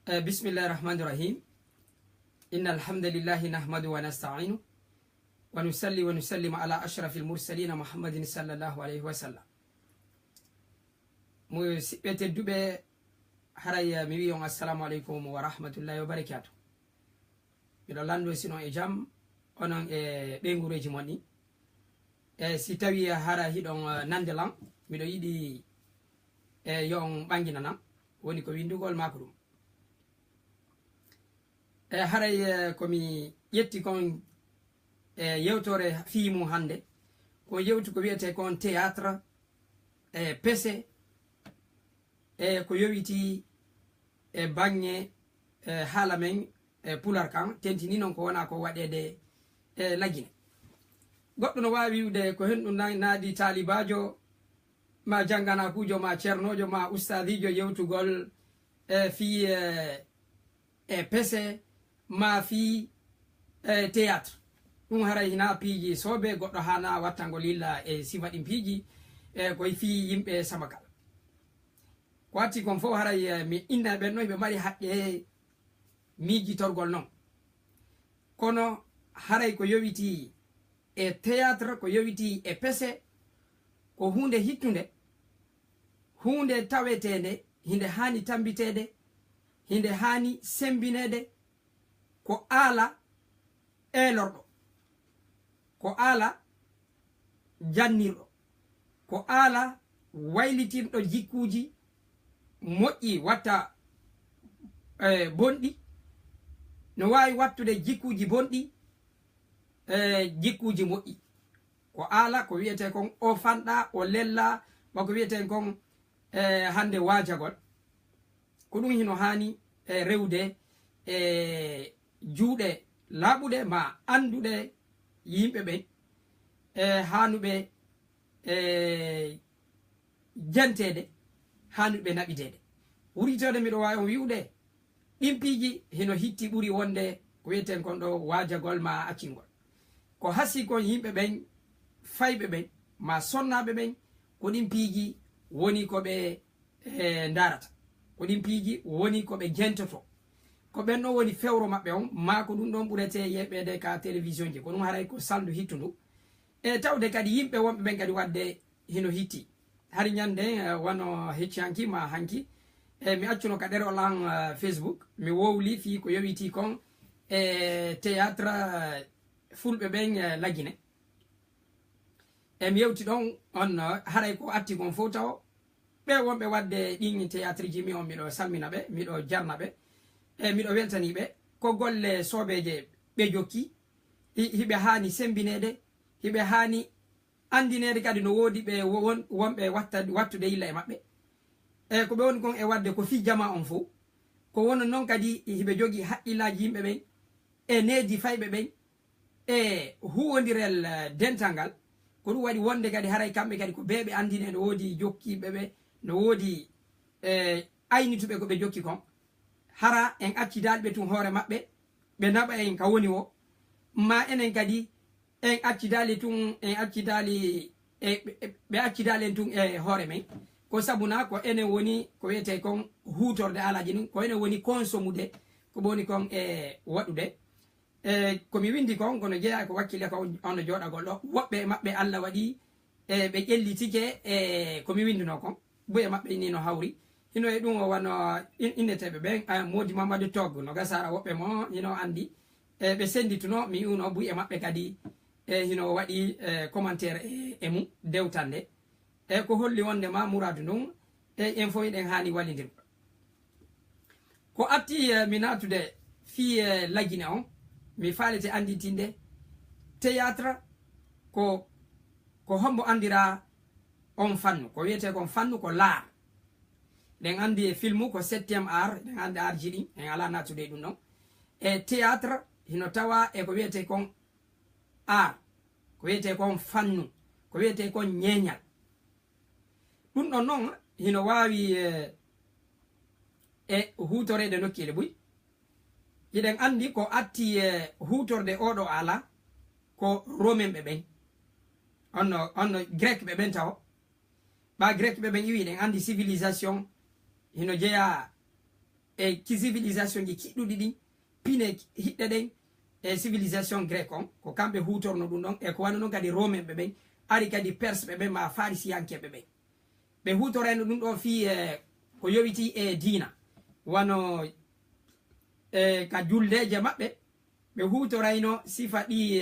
بسم الله الرحمن الرحيم إن الحمد لله نحمده ونستعينه ونصلي ونسلم على أشرف المرسلين محمد صلى الله عليه وسلم مسبت الدبي حريا مبيون السلام عليكم ورحمة الله وبركاته miɗo lando sino e jam onon e ɓeygureji moɗɗi si tawi hara hiɗon nande lan miɗo yiɗi yo on ɓanginanam woni ko windugol mako ɗum haray komi ƴetti kon yewtore fiimu hande ko yewtu ko wiyete kon théâtre pese ko yowiti bange haala men pular kan tentini non ko wona ko waɗede lagine goɗɗo no wawi wiwde ko hen ɗum naadi talibajo ma jangana kujo ma ceernojo ma ustadijo yewtugol fi pese ma fi théâtre ɗum haray hina piiji soɓe goɗɗo hana wattango lilla e sifa ɗin piiji koye fi yimɓe samakal ko watti kon fof haray mi inna ɓen ɗon ɓe mari haqqe miijitorgol noon kono haray ko yowiti e théâtre ko yowiti e pese ko hunde hittude hunde tawetede hinde hani tambitede hinde hani sembinede ko ala elorɗo ko ala jannirɗo ko ala waylitirɗo jikkuji moƴƴi watta bonɗi no wawi wattude jikkuji bonɗi jikkuji moƴƴi ko ala ko wiyete kon o fanɗa o lella bako wiyeten kon hande wajagol ko ɗum hino hani rewde juuɗe laaɓuɗe ma anduɗe yimɓe ɓen hanuɓe jantede hanuɓe naɓitede wuritode miɗo wawi on wiwde ɗin piiji hino hitti ɓuri wonde ko wiyeten kon ɗo wajagol ma accingol ko hasi kon yimɓe ɓen fayɓe ɓen ma sonnaɓe ɓen ko ɗin piiji woni koɓe darata ko ɗin piiji woni koɓe jentoto ko ɓen ɗo woni fewro maɓɓe on ma ko ɗum ɗon ɓurete yeɓede ka télévision ji ko ɗum haray ko saldu hittundu e tawde kadi yimɓe wonɓe ɓen kadi wadde hino hitti hari ñande wono heccihanki ma hanki mi accuno ka ɗerol an Facebook mi wowli fi ko yowiti kon théâtre fulɓe ɓen lagine mi yewti ɗon on haray ko atti kon fof taw ɓe wonɓe wadde ɗin théâtre ji mi on miɗo salmina ɓe miɗo jarna ɓe miɗo weltani ɓe ko golle soɓeje ɓe jokki hiɓe hani sembinede hiɓe hani andinede kadi no wodi ɓe wonɓe wattude yilla e maɓɓe ko ɓe woni kon e wadde ko fi jama on fo ko wona noon kadi hiɓe jogi haqqillaji yimɓe ɓen e needi fayɓe ɓen e huwodirel dental ngal ko ɗum waɗi wonde kadi haray kamɓe kadi ko beɓe andine no wodi jokkiɓe ɓe no wodi aynituɓe ko ɓe jokki kon hara en accidali ɓe tun hoore maɓɓe ɓe naɓa en ka woni o ma enen kadi en accidali tun en accidali ɓe accidali en tun e hoore men ko sabuna ko enen woni ko wiyete kon hutorde alaji ɗum ko enen woni consomude ko ɓoni kon e waɗude komi windi kon kono jeeya ko wakkille ko ono joɗagol ɗo woɓɓe maɓɓe Allah waɗi ɓe ƴellitike komi windino kon buye maɓɓe ni no hawri hino e ɗum o wano inneteɓe ɓen Modi Mamadou Togg no gasara woɓɓe mo hino andi ɓe sendituno mi uno buye maɓɓe kadi hino waɗi commentaire e mum dewtande ko holli wonde ma mouradu ndun en fof eɗen hani wallidirgo ko atti mi natude fi lagine on mi falete anditinde théâtre ko hombo andira on fannu ko wiyete kon fannu ko laar ɗen andi e filmu ko 7e art ɗen andi art ji ɗin en ala natude ɗum ɗon e théâtre hino tawa e ko wiyete kon art ko wiyete kon fannu ko wiyete kon ñeñal ɗum ɗon noon hino wawi e hutorede nokkile ɓuy iɗen andi ko atti hutorde oɗo ala ko romain ɓe ɓen onno grec ɓe ɓen taw ɓa grec ɓe ɓen iwi ɗen andi civilisation hino jeeya e ki civilisation ji kiɗɗuɗi ɗin pine hiɗɗe ɗen e civilisation grec on ko kamɓe hutorno ɗum ɗon e ko wano noon kadi romain ɓe ɓen ari kadi perse ɓe ɓen ma farisiyankeɓe ɓen ɓe hutorayno ɗum ɗo fi ko yowiti e diina wano ka juldeje maɓɓe ɓe hutorayno sifa ɗi